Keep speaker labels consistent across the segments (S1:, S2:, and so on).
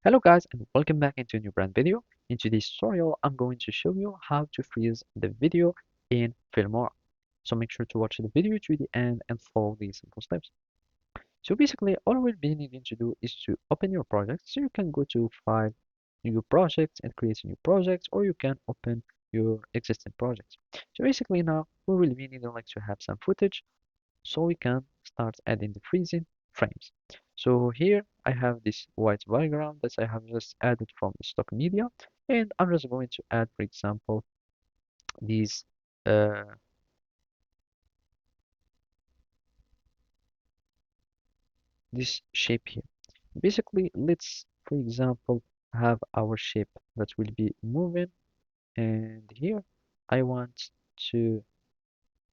S1: Hello guys and welcome back into a new brand video. In today's tutorial, I'm going to show you how to freeze the video in Filmora. So make sure to watch the video to the end and follow these simple steps. So basically, all we'll be needing to do is to open your project. So you can go to File, New Project and create a new project, or you can open your existing project. So basically now, we will be needing to have some footage so we can start adding the freezing frames. So here I have this white background that I have just added from the stock media, and I'm just going to add, for example, these uh, this shape here. Basically, let's, for example, have our shape that will be moving, and here I want to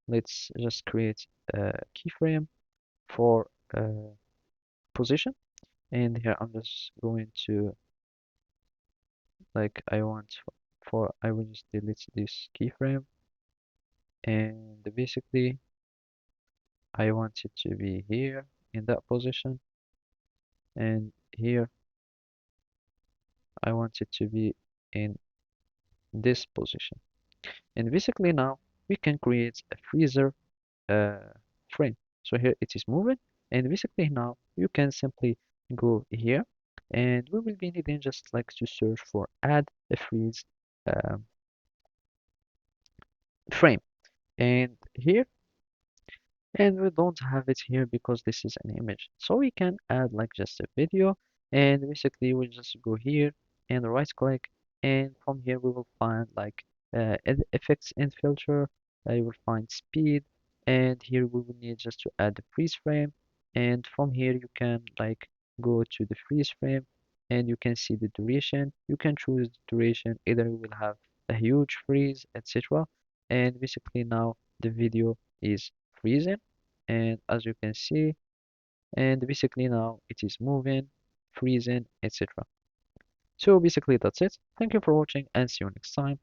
S1: let's just create a keyframe for position, and here I'm just going to I want for I will just delete this keyframe, and basically I want it to be here in that position, and here I want it to be in this position. And basically now we can create a freezer uh, frame. So here it is moving, and basically now you can simply go here, and we will be needing just to search for add a freeze um, frame, and here. And we don't have it here because this is an image. So we can add just a video, and basically we'll just go here and right click, and from here we will find effects and filter. You will find speed, and here we will need just to add the freeze frame, and from here you can go to the freeze frame, and you can see the duration. You can choose the duration, either you will have a huge freeze, etc. And basically now the video is freezing, and as you can see, and basically now it is moving, freezing, etc. So basically that's it. Thank you for watching and see you next time.